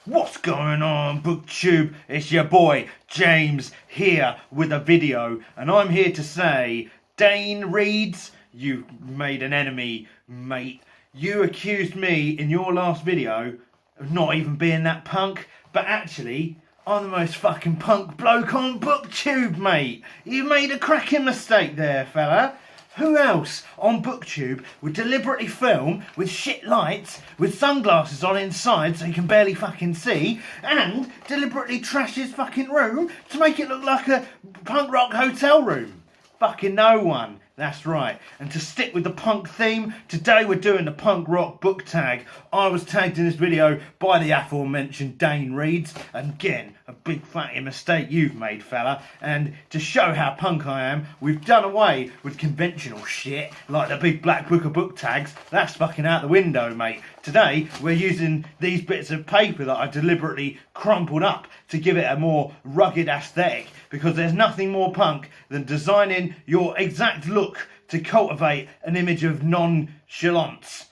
What's going on, BookTube? It's your boy James here with a video, and I'm here to say, Dane Reeds, you made an enemy, mate. You accused me in your last video of not even being that punk, but actually, I'm the most fucking punk bloke on BookTube, mate. You made a cracking mistake there, fella. Who else on BookTube would deliberately film with shit lights, with sunglasses on inside so you can barely fucking see, and deliberately trash his fucking room to make it look like a punk rock hotel room? Fucking no one. That's right. And to stick with the punk theme, today we're doing the punk rock book tag. I was tagged in this video by the aforementioned Dane Reeds. And again, a big fucking mistake you've made, fella. And to show how punk I am, we've done away with conventional shit, like the big black book of book tags. That's fucking out the window, mate. Today, we're using these bits of paper that I deliberately crumpled up to give it a more rugged aesthetic, because there's nothing more punk than designing your exact look to cultivate an image of nonchalance.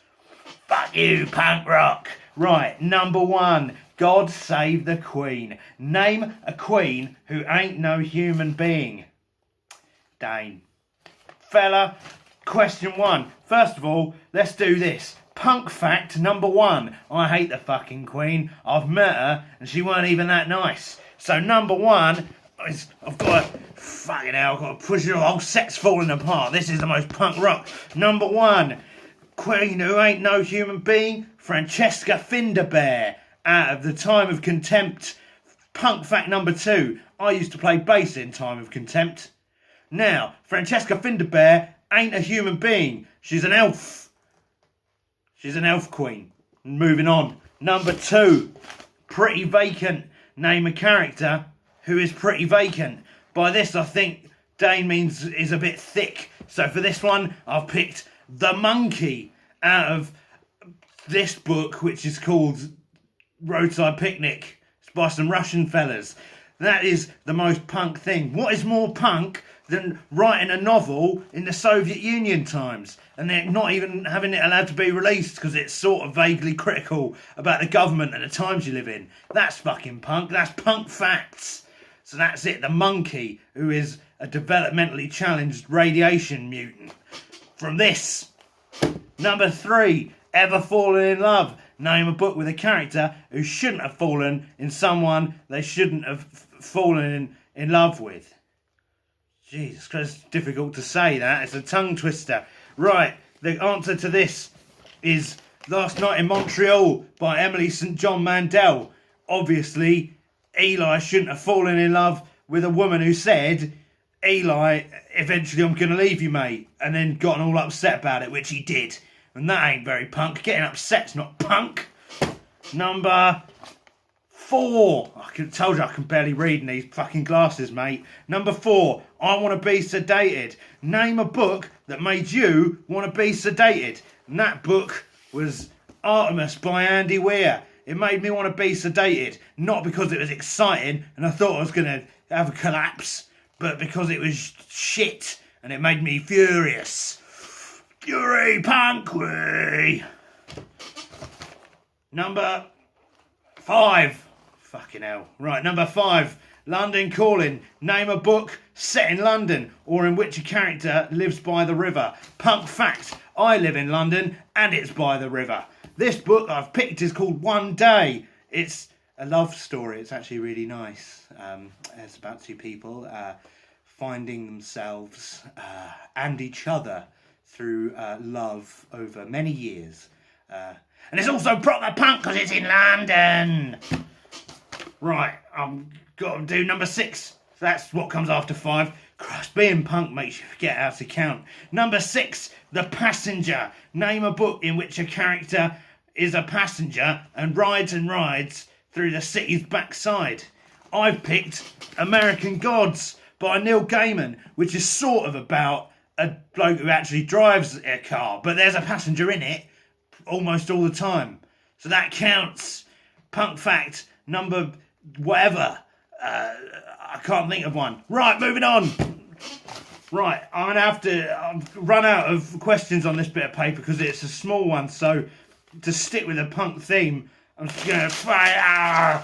Fuck you, punk rock. Right, number one, God save the Queen. Name a queen who ain't no human being. Dane. Fella, question one. First of all, let's do this. Punk fact number one. I hate the fucking Queen. I've met her and she weren't even that nice. So number one, I've got to, fucking hell, I've got to push it all. Whole set's falling apart. This is the most punk rock. Number one, Queen who ain't no human being, Francesca Finderbear, out of the Time of Contempt. Punk fact number two, I used to play bass in Time of Contempt. Now, Francesca Finderbear ain't a human being. She's an elf. She's an elf queen. Moving on. Number two, Pretty Vacant. Name a character who is pretty vacant. By this, I think Dane means is a bit thick. So for this one, I've picked the monkey out of this book, which is called Roadside Picnic. It's by some Russian fellas. That is the most punk thing. What is more punk than writing a novel in the Soviet Union times and then not even having it allowed to be released because it's sort of vaguely critical about the government and the times you live in? That's fucking punk. That's punk facts. So that's it. The monkey, who is a developmentally challenged radiation mutant. From this, number three, Ever Fallen in Love. Name a book with a character who shouldn't have fallen in someone they shouldn't have fallen in love with. Jesus Christ, it's difficult to say that. It's a tongue twister. Right, the answer to this is Last Night in Montreal by Emily St. John Mandel. Obviously, Eli shouldn't have fallen in love with a woman who said, Eli, eventually I'm going to leave you, mate, and then gotten all upset about it, which he did. And that ain't very punk. Getting upset's not punk. Number four. I told you I can barely read in these fucking glasses, mate. Number four, I Want to Be Sedated. Name a book that made you want to be sedated. And that book was Artemis by Andy Weir. It made me want to be sedated. Not because it was exciting and I thought I was going to have a collapse, but because it was shit and it made me furious. Fury Punkway. Number five. Fucking hell. Right, number five. London Calling. Name a book set in London or in which a character lives by the river. Punk fact. I live in London and it's by the river. This book I've picked is called One Day. It's a love story. It's actually really nice. It's about two people finding themselves and each other through love over many years. And it's also proper punk because it's in London. Right, I'm got to do number six. That's what comes after five. Christ, being punk makes you forget how to count. Number six, The Passenger. Name a book in which a character is a passenger and rides through the city's backside. I've picked American Gods by Neil Gaiman, which is sort of about a bloke who actually drives a car, but there's a passenger in it almost all the time. So that counts. Punk fact number whatever. I can't think of one. Right, moving on. Right, I'm going to have to run out of questions on this bit of paper because it's a small one. So to stick with the punk theme, I'm just gonna fight.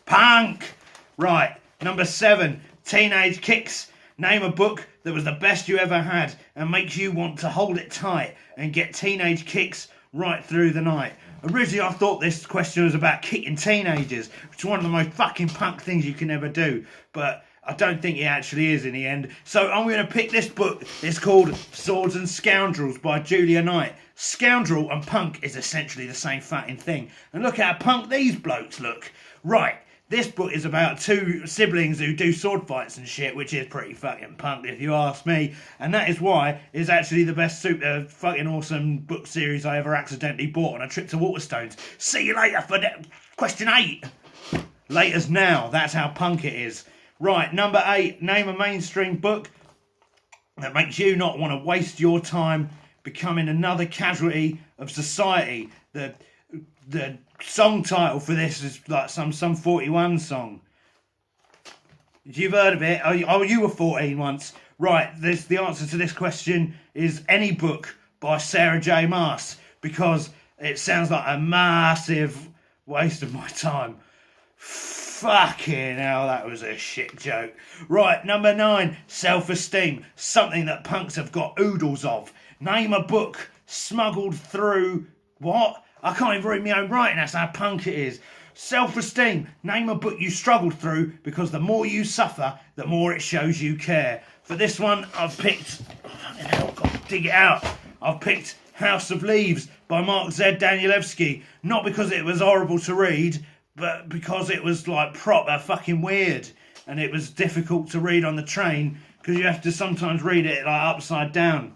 Punk. Right, number 7, Teenage Kicks. Name a book that was the best you ever had and makes you want to hold it tight and get teenage kicks right through the night. Originally, I thought this question was about kicking teenagers, which is one of the most fucking punk things you can ever do. But I don't think it actually is in the end. So I'm going to pick this book. It's called Swords and Scoundrels by Julia Knight. Scoundrel and punk is essentially the same fucking thing. And look how punk these blokes look. Right. This book is about 2 siblings who do sword fights and shit, which is pretty fucking punk if you ask me. And that is why it's actually the best super fucking awesome book series I ever accidentally bought on a trip to Waterstones. See you later for question 8. Laters now, that's how punk it is. Right, number 8, name a mainstream book that makes you not want to waste your time becoming another casualty of society. The song title for this is like some 41 song. You've heard of it? Oh, you were 14 once. Right, the answer to this question is any book by Sarah J. Maas, because it sounds like a massive waste of my time. Fucking hell, that was a shit joke. Right, number 9, self-esteem. Something that punks have got oodles of. Name a book smuggled through... What? I can't even read my own writing, that's how punk it is. Self-esteem. Name a book you struggled through, because the more you suffer, the more it shows you care. For this one, I've picked... Fucking hell, I've got to dig it out. I've picked House of Leaves by Mark Z. Danielewski. Not because it was horrible to read, but because it was like proper fucking weird. And it was difficult to read on the train, because you have to sometimes read it like upside down.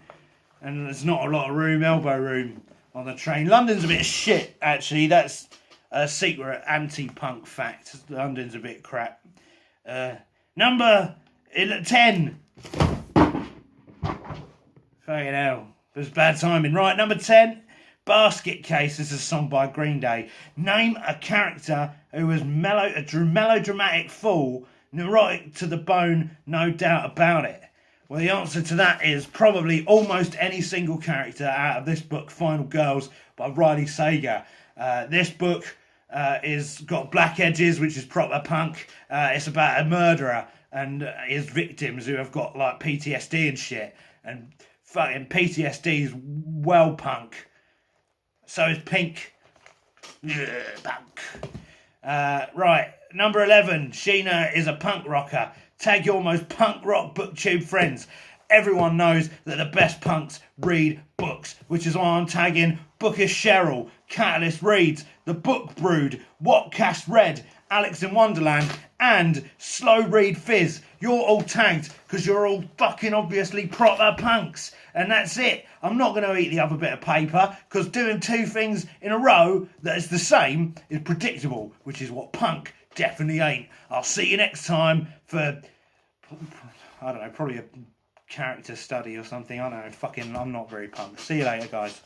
And there's not a lot of room, elbow room, on the train. London's a bit shit, actually. That's a secret anti-punk fact. London's a bit crap. Number 10. Fucking hell. It was bad timing. Right, number 10. Basket Case. This is a song by Green Day. Name a character who was a melodramatic fool, neurotic to the bone, no doubt about it. Well, the answer to that is probably almost any single character out of this book, Final Girls, by Riley Sager. This book is got black edges, which is proper punk. It's about a murderer and his victims who have got like PTSD and shit. And fucking PTSD is well punk. So is Pink. Yeah, punk. Right, number 11. Sheena is a punk rocker. Tag your most punk rock booktube friends. Everyone knows that the best punks read books, which is why I'm tagging Bookish Cheryl, Catalyst Reads, The Book Brood, What Cash Read, Alex in Wonderland, and Slow Read Fizz. You're all tagged because you're all fucking obviously proper punks. And that's it. I'm not going to eat the other bit of paper because doing 2 things in a row that is the same is predictable, which is what punk definitely ain't. I'll see you next time for, I don't know, probably a character study or something. I don't know, I'm not very pumped. See you later, guys.